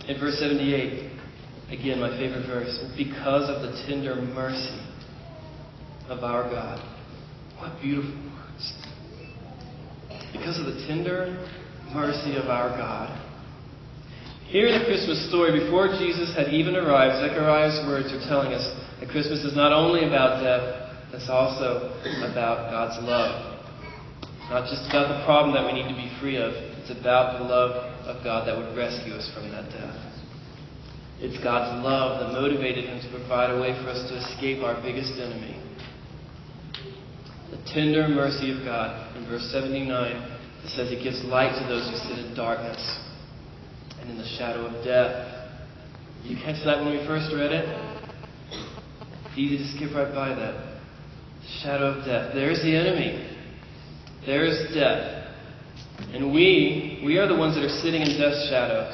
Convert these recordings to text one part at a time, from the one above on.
In verse 78, again, my favorite verse, because of the tender mercy of our God. What beautiful words. Because of the tender mercy of our God. Here in the Christmas story, before Jesus had even arrived, Zechariah's words are telling us that Christmas is not only about death, it's also about God's love. It's not just about the problem that we need to be free of. It's about the love of God that would rescue us from that death. It's God's love that motivated Him to provide a way for us to escape our biggest enemy. The tender mercy of God. In verse 79, it says He gives light to those who sit in darkness and in the shadow of death. Did you catch that when we first read it? It's easy to skip right by that. Shadow of death. There's the enemy. There's death. And we are the ones that are sitting in death's shadows.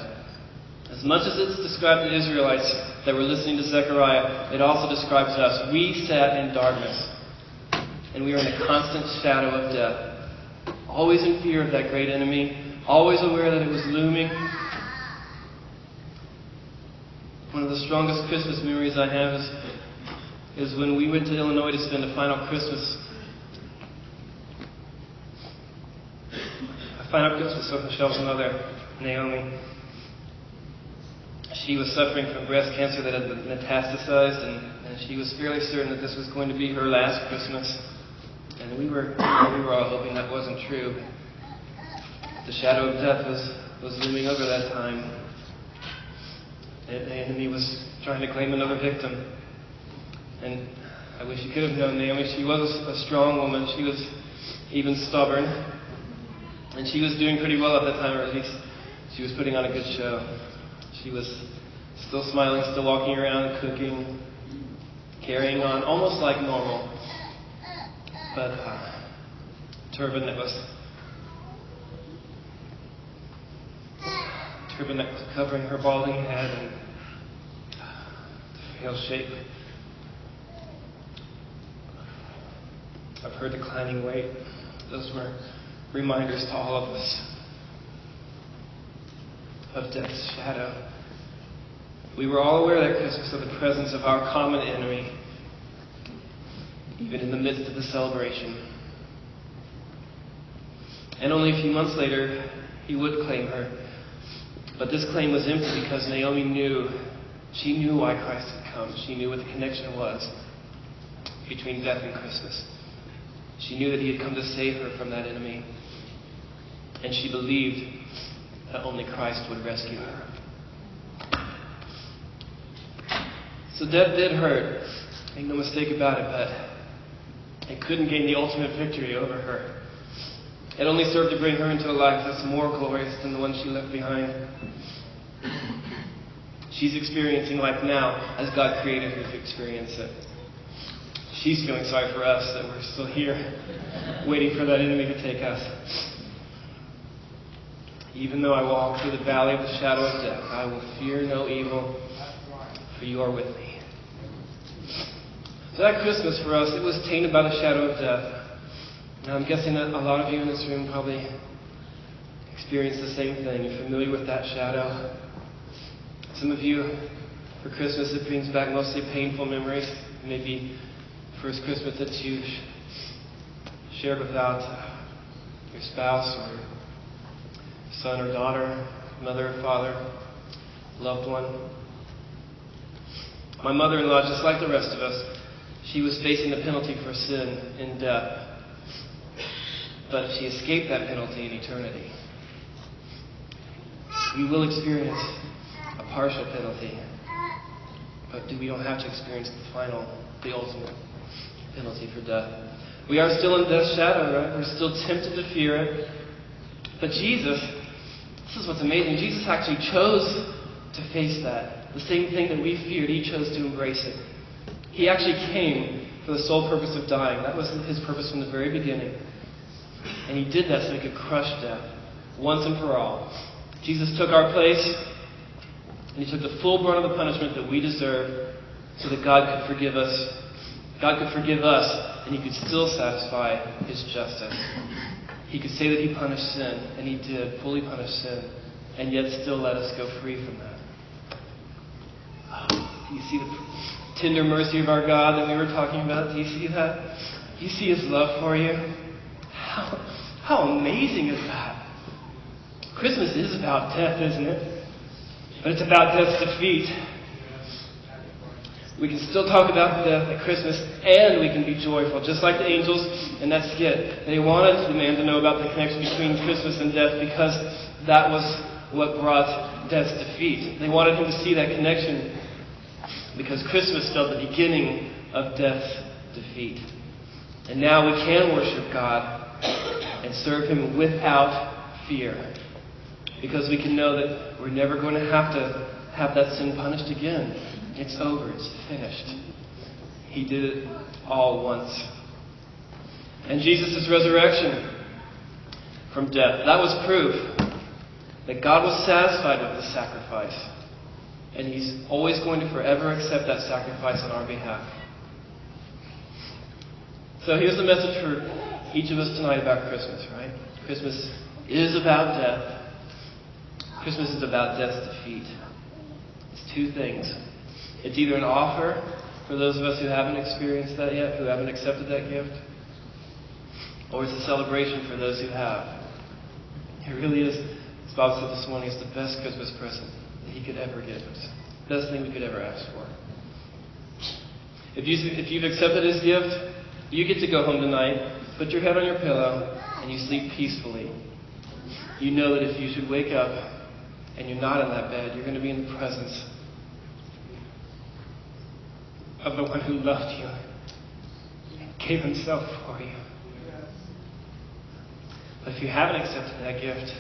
As much as it's described the Israelites that were listening to Zechariah, it also describes us. We sat in darkness. And we are in a constant shadow of death. Always in fear of that great enemy. Always aware that it was looming. One of the strongest Christmas memories I have is when we went to Illinois to spend a final Christmas. A final Christmas with Michelle's mother, Naomi. She was suffering from breast cancer that had metastasized, and she was fairly certain that this was going to be her last Christmas. And we were all hoping that wasn't true. The shadow of death was looming over that time. The enemy was trying to claim another victim. And I wish you could have known Naomi. She was a strong woman. She was even stubborn. And she was doing pretty well at that time, or at least she was putting on a good show. She was still smiling, still walking around, cooking, carrying on, almost like normal. But turban that was covering her balding head and the frail shape of her declining weight. Those were reminders to all of us of death's shadow. We were all aware that Christmas of the presence of our common enemy, even in the midst of the celebration. And only a few months later, he would claim her. But this claim was empty because Naomi knew, she knew why Christ had come. She knew what the connection was between death and Christmas. She knew that he had come to save her from that enemy. And she believed that only Christ would rescue her. So death did hurt. Make no mistake about it, but it couldn't gain the ultimate victory over her. It only served to bring her into a life that's more glorious than the one she left behind. She's experiencing life now as God created her to experience it. She's feeling sorry for us that we're still here, waiting for that enemy to take us. Even though I walk through the valley of the shadow of death, I will fear no evil, for you are with me. So that Christmas for us, it was tainted by the shadow of death. Now I'm guessing that a lot of you in this room probably experienced the same thing. You're familiar with that shadow. Some of you, for Christmas, it brings back mostly painful memories. Maybe first Christmas that you shared without your spouse or son or daughter, mother or father, loved one. My mother-in-law, just like the rest of us, she was facing the penalty for sin in death. But she escaped that penalty in eternity. We will experience a partial penalty, but we don't have to experience the ultimate penalty for death. We are still in death's shadow, right? We're still tempted to fear it. But Jesus, this is what's amazing, Jesus actually chose to face that. The same thing that we feared, he chose to embrace it. He actually came for the sole purpose of dying. That was his purpose from the very beginning. And he did that so he could crush death once and for all. Jesus took our place, and he took the full brunt of the punishment that we deserve so that God could forgive us. God could forgive us, and he could still satisfy his justice. He could say that he punished sin, and he did fully punish sin, and yet still let us go free from that. Do you see the tender mercy of our God that we were talking about? Do you see that? Do you see His love for you? How amazing is that? Christmas is about death, isn't it? But it's about death's defeat. We can still talk about death at Christmas, and we can be joyful, just like the angels in that skit. They wanted the man to know about the connection between Christmas and death because that was what brought death's defeat. They wanted him to see that connection because Christmas spelled the beginning of death's defeat. And now we can worship God and serve Him without fear because we can know that we're never going to have that sin punished again. It's over. It's finished. He did it all once. And Jesus' resurrection from death, that was proof that God was satisfied with the sacrifice. And He's always going to forever accept that sacrifice on our behalf. So here's the message for each of us tonight about Christmas, right? Christmas is about death. Christmas is about death's defeat. It's two things. It's either an offer for those of us who haven't experienced that yet, who haven't accepted that gift, or it's a celebration for those who have. It really is, as Bob said this morning, it's the best Christmas present that He could ever give us. The best thing we could ever ask for. If you've accepted His gift, you get to go home tonight, put your head on your pillow, and you sleep peacefully. You know that if you should wake up and you're not in that bed, you're going to be in the presence of the one who loved you and gave Himself for you. But if you haven't accepted that gift,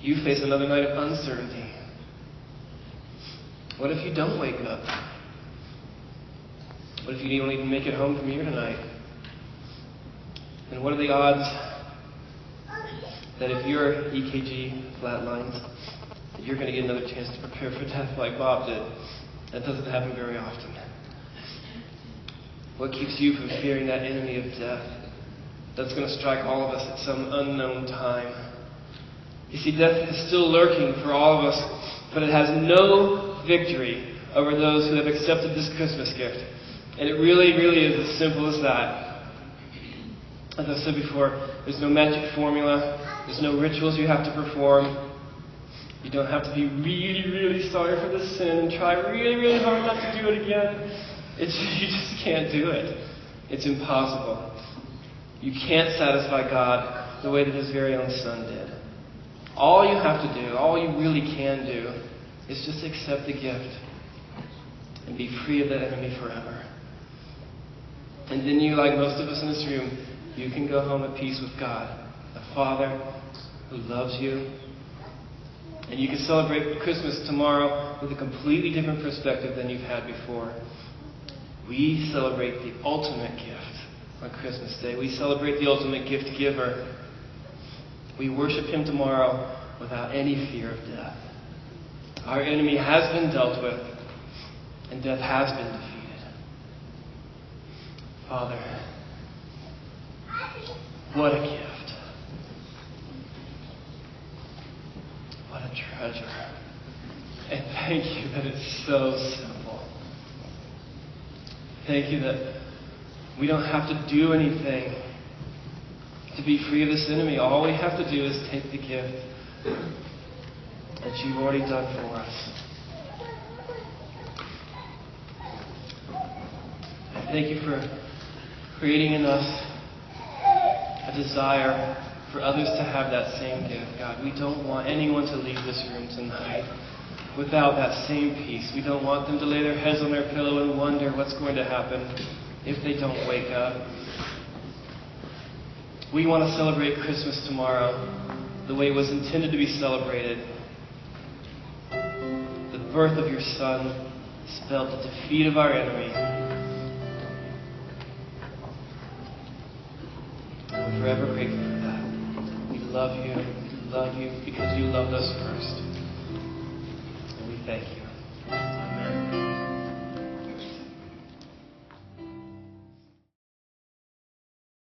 you face another night of uncertainty. What if you don't wake up? What if you don't even make it home from here tonight? And what are the odds that if your EKG flatlines, that you're going to get another chance to prepare for death like Bob did? That doesn't happen very often. What keeps you from fearing that enemy of death that's going to strike all of us at some unknown time? You see, death is still lurking for all of us, but it has no victory over those who have accepted this Christmas gift. And it really, really is as simple as that. As I said before, there's no magic formula. There's no rituals you have to perform. You don't have to be really, really sorry for the sin and try really, really hard not to do it again. You just can't do it. It's impossible. You can't satisfy God the way that His very own Son did. All you have to do, all you really can do, is just accept the gift and be free of that enemy forever. And then you, like most of us in this room, you can go home at peace with God, a Father who loves you. And you can celebrate Christmas tomorrow with a completely different perspective than you've had before. We celebrate the ultimate gift on Christmas Day. We celebrate the ultimate gift giver. We worship Him tomorrow without any fear of death. Our enemy has been dealt with, and death has been defeated. Father, what a gift. What a treasure. And thank you that it's so simple. Thank you that we don't have to do anything to be free of this enemy. All we have to do is take the gift that you've already done for us. I thank you for creating in us a desire for others to have that same gift, God. We don't want anyone to leave this room tonight without that same peace. We don't want them to lay their heads on their pillow and wonder what's going to happen if they don't wake up. We want to celebrate Christmas tomorrow the way it was intended to be celebrated. The birth of your Son spelled the defeat of our enemy. We're forever grateful for that. We love you because you loved us first. And we thank you.